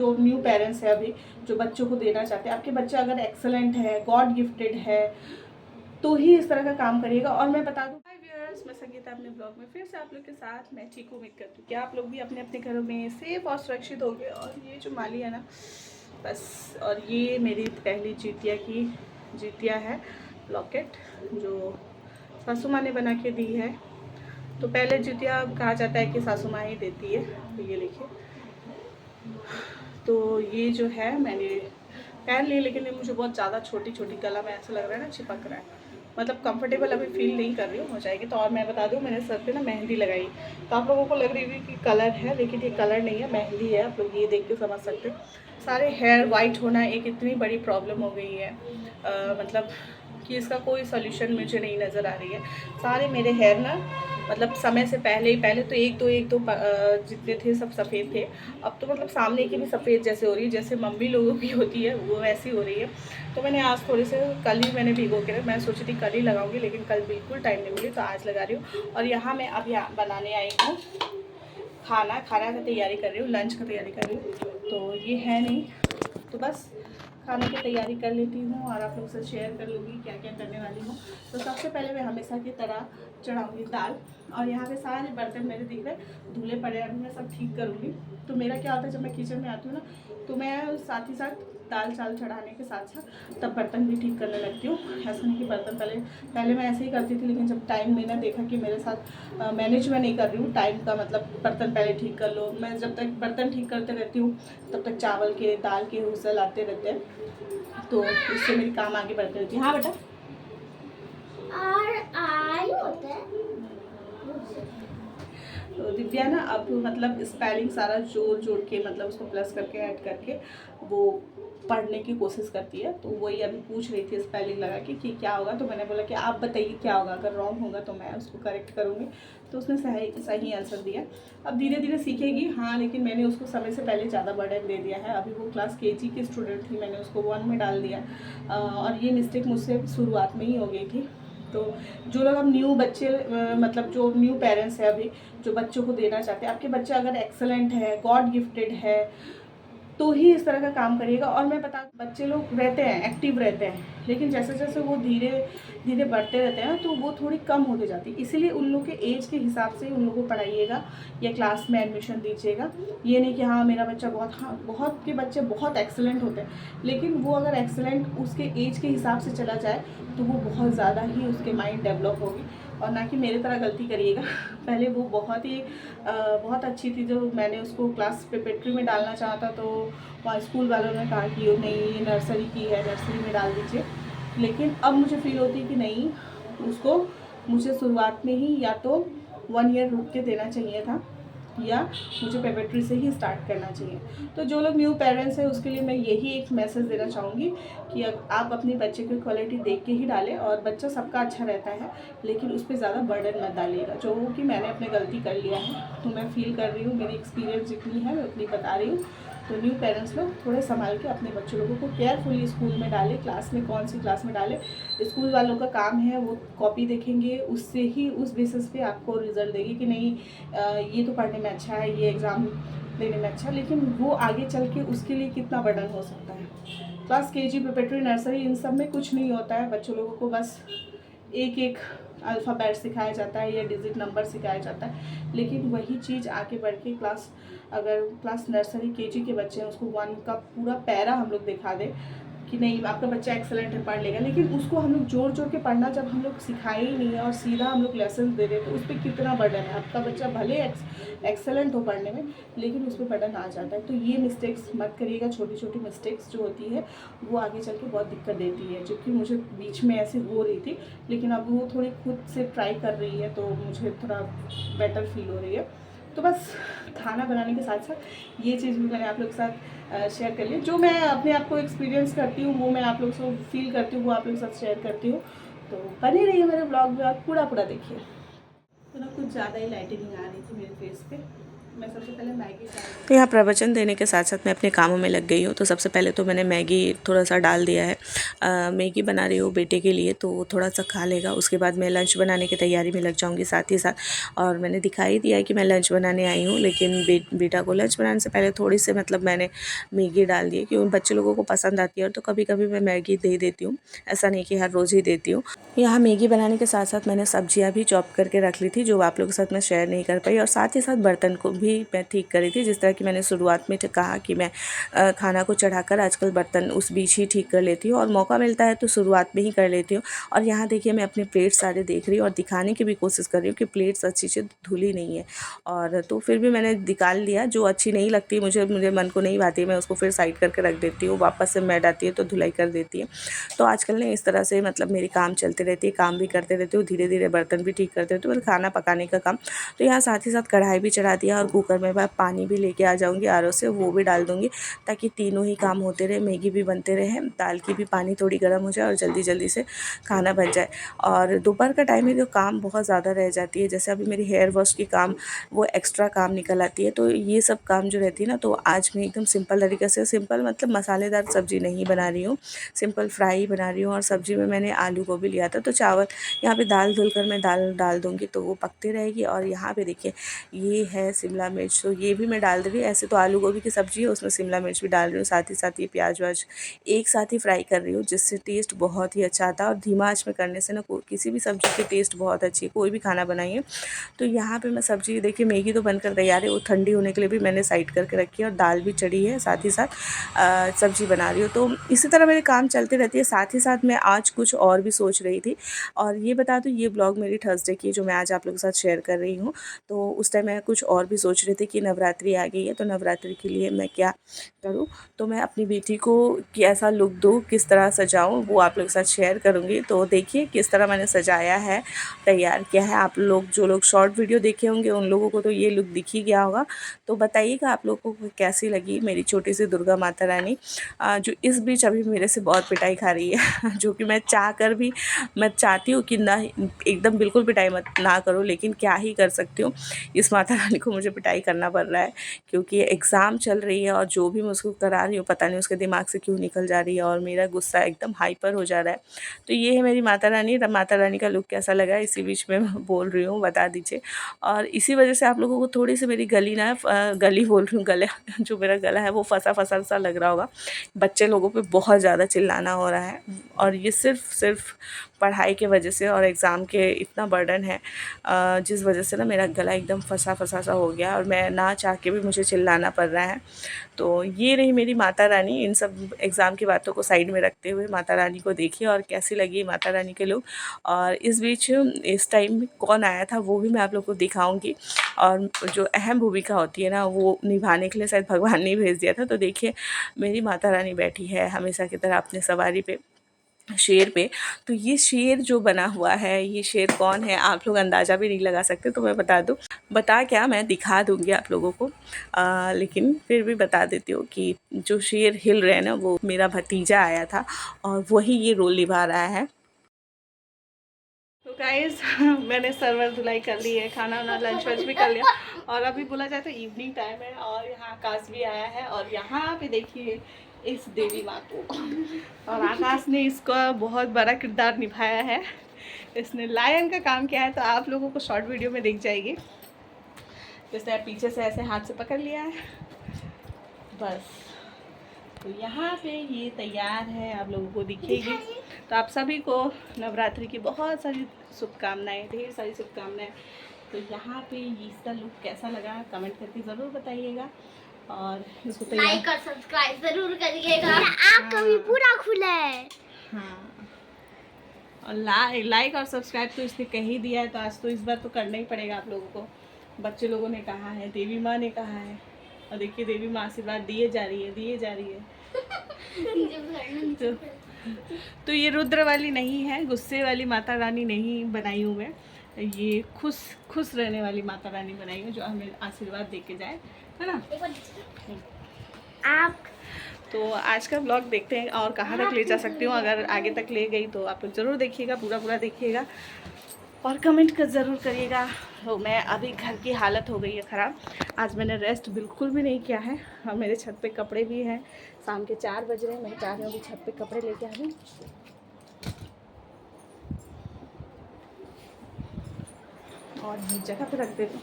जो new parents है अभी जो बच्चों को देना चाहते हैं, आपके बच्चा अगर एक्सेलेंट है, गॉड गिफ्टेड है, तो ही इस तरह का काम करिएगा। और मैं बता दूं, हाय व्यूअर्स, मैं संगीता अपने ब्लॉग में फिर से आप लोग के साथ मैं ठीक उम्मीद करती हूँ कि आप लोग भी अपने अपने घरों में सेफ और सुरक्षित होंगे। और ये जो माली है ना, बस, और ये मेरी पहली जीतिया है लॉकेट, जो सासू माँ ने बना के दी है। तो पहले जीतिया कहा जाता है कि सासू माँ ही देती है। तो ये देखिए, तो ये जो है मैंने पहन ली, लेकिन ये मुझे बहुत ज़्यादा छोटी छोटी, गला में ऐसा लग रहा है ना चिपक रहा है, मतलब कंफर्टेबल अभी फील नहीं कर रही हूँ, हो जाएगी। तो और मैं बता दूँ, मैंने सर पे ना मेहंदी लगाई, तो आप लोगों को लग रही हुई कि कलर है, लेकिन ये कलर नहीं है, मेहंदी है। आप लोग ये देख के समझ सकते हो। सारे हेयर वाइट होना एक इतनी बड़ी प्रॉब्लम हो गई है, मतलब कि इसका कोई सोल्यूशन मुझे नहीं नज़र आ रही है। सारे मेरे हेयर ना, मतलब समय से पहले ही, पहले तो एक दो जितने थे सब सफ़ेद थे, अब तो मतलब सामने की भी सफ़ेद जैसे हो रही है, जैसे मम्मी लोगों की होती है वो वैसी हो रही है। तो मैंने आज थोड़े से, कल ही मैंने भिगो के, मैं सोची थी कल ही लगाऊंगी, लेकिन कल बिल्कुल टाइम नहीं मिली, तो आज लगा रही हूँ। और यहाँ मैं अब यहाँ बनाने आई हूँ खाना का तैयारी कर रही हूँ, लंच का तैयारी कर रही हूँ। तो ये है नहीं, तो बस खाने की तैयारी कर लेती हूँ और आप लोग से शेयर कर लूँगी क्या क्या करने वाली हूँ। तो सबसे पहले मैं हमेशा की तरह चढ़ाऊँगी दाल। और यहाँ पे सारे बर्तन मेरे दिख रहे धुले पड़े हैं, अभी मैं सब ठीक करूँगी। तो मेरा क्या होता है, जब मैं किचन में आती हूँ ना, तो मैं साथ ही साथ दाल चावल चढ़ाने के साथ साथ तब बर्तन भी ठीक करने लगती हूँ। ऐसा नहीं कि बर्तन पहले मैं ऐसे ही करती थी, लेकिन जब टाइम मैंने देखा कि मेरे साथ मैनेज मैं नहीं कर रही हूँ टाइम का, मतलब बर्तन पहले ठीक कर लो, मैं जब तक बर्तन ठीक करते रहती हूँ तब तक चावल के दाल के हुसल आते रहते हैं, तो इससे मेरी काम आगे बढ़ती रहती है। हाँ बेटा, तो दिव्या ना अब मतलब स्पेलिंग सारा जोड़ के, मतलब उसको प्लस करके ऐड करके वो पढ़ने की कोशिश करती है। तो वही अभी पूछ रही थी स्पेलिंग लगा के कि क्या होगा, तो मैंने बोला कि आप बताइए क्या होगा, अगर रॉन्ग होगा तो मैं उसको करेक्ट करूँगी। तो उसने सही आंसर दिया। अब धीरे धीरे सीखेगी, हाँ, लेकिन मैंने उसको समय से पहले ज़्यादा बर्डन दे दिया है। अभी वो क्लास केजी की स्टूडेंट थी, मैंने उसको 1 में डाल दिया, और ये मिस्टेक मुझसे शुरुआत में ही हो गई थी। तो जो लोग अब न्यू बच्चे, मतलब जो न्यू पेरेंट्स है अभी जो बच्चों को देना चाहते हैं, आपके बच्चा अगर एक्सेलेंट है, गॉड गिफ्टेड है, तो ही इस तरह का काम करिएगा। और मैं बता, बच्चे लोग रहते हैं, एक्टिव रहते हैं, लेकिन जैसे जैसे वो धीरे धीरे बढ़ते रहते हैं तो वो थोड़ी कम होते जाती है। इसीलिए उन लोग के एज के हिसाब से उन लोगों को पढ़ाइएगा या क्लास में एडमिशन दीजिएगा। ये नहीं कि हाँ मेरा बच्चा बहुत, हाँ बहुत के बच्चे बहुत एक्सेलेंट होते हैं, लेकिन वो अगर एक्सेलेंट उसके एज के हिसाब से चला जाए तो वो बहुत ज़्यादा ही उसके माइंड डेवलप होगी, और ना कि मेरी तरह गलती करिएगा। पहले वो बहुत अच्छी थी, जो मैंने उसको क्लास प्रिपरेटरी में डालना चाहा था, तो वहाँ स्कूल वालों ने कहा कि नहीं ये नर्सरी की है, नर्सरी में डाल दीजिए। लेकिन अब मुझे फील होती है कि नहीं, उसको मुझे शुरुआत में ही या तो 1 ईयर रुक के देना चाहिए था, या मुझे प्रिपरेटरी से ही स्टार्ट करना चाहिए। तो जो लोग न्यू पेरेंट्स हैं उसके लिए मैं यही एक मैसेज देना चाहूँगी कि आप अपने बच्चे की क्वालिटी देख के ही डालें। और बच्चा सबका अच्छा रहता है, लेकिन उस पर ज़्यादा बर्डन मत डालिएगा। जो कि मैंने अपने गलती कर लिया है, तो मैं फील कर रही हूँ, मेरी एक्सपीरियंस जितनी है मैं उतनी बता रही हूँ। तो न्यू पेरेंट्स लोग थोड़े संभाल के अपने बच्चों लोगों को केयरफुली स्कूल में डालें। क्लास में कौन सी क्लास में डालें, स्कूल वालों का काम है वो कॉपी देखेंगे, उससे ही उस बेसिस पे आपको रिजल्ट देगी कि नहीं ये तो पढ़ने में अच्छा है, ये एग्ज़ाम देने में अच्छा, लेकिन वो आगे चल के उसके लिए कितना बर्डन हो सकता है। क्लास केजी, प्रिपरेटरी, नर्सरी, इन सब में कुछ नहीं होता है। बच्चों लोगों को बस एक एक अल्फ़ाबेट सिखाया जाता है या डिजिट नंबर सिखाया जाता है, लेकिन वही चीज़ आगे बढ़ के अगर क्लास नर्सरी केजी के बच्चे हैं, उसको 1 का पूरा पैरा हम लोग दिखा दें कि नहीं आपका बच्चा एक्सेलेंट है, पढ़ लेगा, लेकिन उसको हम लोग जोड़ जोड़ के पढ़ना जब हम लोग सिखाए ही नहीं है और सीधा हम लोग लेसन दे रहे हैं, तो उस पर कितना बर्डन है। आपका बच्चा भले एक्सेलेंट हो पढ़ने में, लेकिन उस पर बर्डन आ जाता है। तो ये मिस्टेक्स मत करिएगा, छोटी छोटी मिस्टेक्स जो होती है वो आगे चल के बहुत दिक्कत देती है, जो कि मुझे बीच में ऐसे हो रही थी, लेकिन अब वो थोड़ी खुद से ट्राई कर रही है, तो मुझे थोड़ा बेटर फील हो रही है। तो बस खाना बनाने के साथ साथ ये चीज़ भी मैंने आप लोग के साथ शेयर कर लिया। जो मैं अपने आप को एक्सपीरियंस करती हूँ वो मैं आप लोग से फील करती हूँ, वो आप लोग के साथ शेयर करती हूँ। तो बने रहिए मेरे ब्लॉग में, आप पूरा देखिए। तो ना कुछ ज़्यादा ही लाइटिंग आ रही थी मेरे फेस पे, मैं सबसे पहले मैगी तो यहाँ प्रवचन देने के साथ साथ मैं अपने कामों में लग गई हूँ। तो सबसे पहले तो मैंने मैगी थोड़ा सा डाल दिया है। मैगी बना रही हूँ बेटे के लिए, तो वो थोड़ा सा खा लेगा। उसके बाद मैं लंच बनाने की तैयारी में लग जाऊँगी साथ ही साथ। और मैंने दिखाई दिया है कि मैं लंच बनाने आई हूँ, लेकिन बेटा को लंच बनाने से पहले थोड़ी सी मतलब मैंने मैगी डाल दी है, क्योंकि बच्चे लोगों को पसंद आती है। और तो कभी कभी मैं मैगी दे देती हूँ, ऐसा नहीं कि हर रोज़ ही देती हूँ। यहाँ मैगी बनाने के साथ साथ मैंने सब्जियाँ भी चॉप करके रख ली थी, जो आप लोगों के साथ मैं शेयर नहीं कर पाई। और साथ ही साथ बर्तन को भी मैं ठीक करी थी, जिस तरह कि मैंने शुरुआत में कहा कि मैं खाना को चढ़ाकर आजकल बर्तन उस बीच ही ठीक कर लेती हूँ, और मौका मिलता है तो शुरुआत में ही कर लेती हूँ। और यहाँ देखिए मैं अपने प्लेट सारे देख रही हूँ और दिखाने की भी कोशिश कर रही हूँ कि प्लेट्स अच्छी से धुली नहीं है। और तो फिर भी मैंने निकाल लिया, जो अच्छी नहीं लगती मुझे मन को नहीं भाती, मैं उसको फिर साइड करके रख देती हूँ। वापस से मैड आती है तो धुलाई कर देती है। तो आजकल ने इस तरह से मतलब मेरी काम चलते रहती है, काम भी करते रहती हूँ, धीरे धीरे बर्तन भी ठीक करते रहती हूँ, मतलब खाना पकाने का काम। तो यहाँ साथ ही साथ कढ़ाई भी चढ़ा दिया, और कुकर में मैं पानी भी लेके आ जाऊँगी आरओ से, वो भी डाल दूँगी, ताकि तीनों ही काम होते रहे, मैगी भी बनते रहे, दाल की भी पानी थोड़ी गर्म हो जाए और जल्दी जल्दी से खाना बन जाए। और दोपहर का टाइम है तो काम बहुत ज़्यादा रह जाती है। जैसे अभी मेरी हेयर वॉश की काम, वो एक्स्ट्रा काम निकल आती है। तो ये सब काम जो रहती है ना, तो आज मैं एकदम सिंपल तरीके से, सिंपल मतलब मसालेदार सब्ज़ी नहीं बना रही हूँ, सिंपल फ्राई बना रही हूँ। और सब्ज़ी में मैंने आलू गोभी लिया था, तो चावल यहाँ पे दाल धुलकर मैं दाल डाल दूँगी, तो वो पकती रहेगी। और यहाँ पे देखिए ये है शिमला मिर्च, तो ये भी मैं डाल दे रही हूँ। ऐसे तो आलू गोभी की सब्ज़ी है, उसमें शिमला मिर्च भी डाल रही हूँ, साथ ही साथ ये प्याज व्याज एक साथ ही फ्राई कर रही हूँ, जिससे टेस्ट बहुत ही अच्छा आता है। और धीमा आँच में करने से ना किसी भी सब्ज़ी की टेस्ट बहुत अच्छी है, कोई भी खाना बनाइए। तो यहाँ पे मैं सब्ज़ी देखिए, मैगी तो बनकर तैयार है, वो ठंडी होने के लिए भी मैंने साइड करके रखी है, और दाल भी चढ़ी है, साथ ही साथ सब्ज़ी बना रही हूँ। तो इसी तरह मेरे काम चलते रहती है। साथ ही साथ मैं आज कुछ और भी सोच रही थी, और ये बता दूँ, ये ब्लॉग मेरी थर्सडे की जो मैं आज आप लोगों के साथ शेयर कर रही हूँ। तो उस टाइम मैं कुछ और भी सोच रही थी कि नवरात्रि आ गई है, तो नवरात्रि के लिए मैं क्या करूँ, तो मैं अपनी बेटी को कैसा लुक दूँ, किस तरह सजाऊँ, वो आप लोगों के साथ शेयर करूँगी। तो देखिए किस तरह मैंने सजाया है, तैयार किया है। आप लोग जो लोग शॉर्ट वीडियो देखे होंगे उन लोगों को तो ये लुक दिख ही गया होगा। तो बताइएगा आप लोगों को कैसी लगी मेरी छोटी सी दुर्गा माता रानी, जो इस बीच अभी मेरे से बहुत पिटाई खा रही है जो कि मैं चाह कर भी, मैं चाहती हूँ कि ना एकदम बिल्कुल पिटाई मत ना करो, लेकिन क्या ही कर सकती हूँ, इस माता रानी को मुझे पिटाई करना पड़ रहा है, क्योंकि एग्ज़ाम चल रही है। और जो भी मैं उसको करा रही हूँ, पता नहीं उसके दिमाग से क्यों निकल जा रही है, और मेरा गुस्सा एकदम हाइपर हो जा रहा है। तो ये है मेरी माता रानी का लुक कैसा लगा इसी बीच में मैं बोल रही हूँ, बता दीजिए। और इसी वजह से आप लोगों को थोड़ी सी मेरी गली ना गली बोल रही हूँ, गले जो मेरा गला है वो फंसा फंसा सा लग रहा होगा। बच्चे लोगों पे बहुत ज़्यादा चिल्लाना हो रहा है, और ये सिर्फ पढ़ाई के वजह से, और एग्ज़ाम के इतना बर्डन है, जिस वजह से ना मेरा गला एकदम फंसा फंसा सा हो गया, और मैं ना चाह के भी मुझे चिल्लाना पड़ रहा है। तो ये रही मेरी माता रानी। इन सब एग्ज़ाम की बातों को साइड में रखते हुए माता रानी को देखिए, और कैसी लगी माता रानी के लोग। और इस बीच इस टाइम में कौन आया था वो भी मैं आप लोग को दिखाऊंगी, और जो अहम भूमिका होती है ना, वो निभाने के लिए शायद भगवान ने भेज दिया था। तो देखिए मेरी माता रानी बैठी है हमेशा की तरह अपने सवारी पे, शेर पे। तो ये शेर जो बना हुआ है, ये शेर कौन है आप लोग अंदाज़ा भी नहीं लगा सकते। तो मैं बता दूं, बता क्या, मैं दिखा दूंगी आप लोगों को, लेकिन फिर भी बता देती हूँ कि जो शेर हिल रहे हैं ना, वो मेरा भतीजा आया था, और वही ये रोल निभा रहा है। तो गाइस मैंने सर्वर धुलाई कर ली है, खाना वाना लंच वंच भी कर लिया, और अभी बोला जाए तो इवनिंग टाइम है, और यहाँ आकाश भी आया है। और यहाँ पे देखिए इस देवी माँ को, और आकाश ने इसका बहुत बड़ा किरदार निभाया है, इसने लायन का काम किया है। तो आप लोगों को शॉर्ट वीडियो में दिख जाएगी। जैसे पीछे से ऐसे हाथ से पकड़ लिया है बस। तो यहाँ पे ये तैयार है, आप लोगों को दिखेगी। तो आप सभी को नवरात्रि की बहुत सारी शुभकामनाएं, ढेर सारी शुभकामनाएं। तो यहाँ पे इसका लुक कैसा लगा कमेंट करके ज़रूर बताइएगा, और इसको लाइक और सब्सक्राइब ज़रूर करिएगा। आपका भी पूरा खुला है। हाँ, और लाइक और सब्सक्राइब तो इसने कह ही दिया है, तो आज तो इस बार तो करना ही पड़ेगा आप लोगों को। बच्चे लोगों ने कहा है, देवी माँ ने कहा है, और देखिए देवी माँ आशीर्वाद दिए जा रही है। तो ये रुद्र वाली नहीं है, गुस्से वाली माता रानी नहीं बनाई हूँ मैं, ये खुश रहने वाली माता रानी बनाई हूँ, जो हमें आशीर्वाद दे के जाए, है ना। आप तो आज का ब्लॉग देखते हैं और कहाँ तक ले जा सकती हूँ। अगर आगे तक ले गई तो आप लोग ज़रूर देखिएगा, पूरा देखिएगा। और कमेंट कर ज़रूर करिएगा। तो मैं अभी घर की हालत हो गई है ख़राब। आज मैंने रेस्ट बिल्कुल भी नहीं किया है और मेरे छत पे कपड़े भी हैं। शाम के 4 बज रहे हैं, मैं चाह रही हूँ कि छत पे कपड़े लेके आ जाऊँ और जगह पे रख दे दूँ।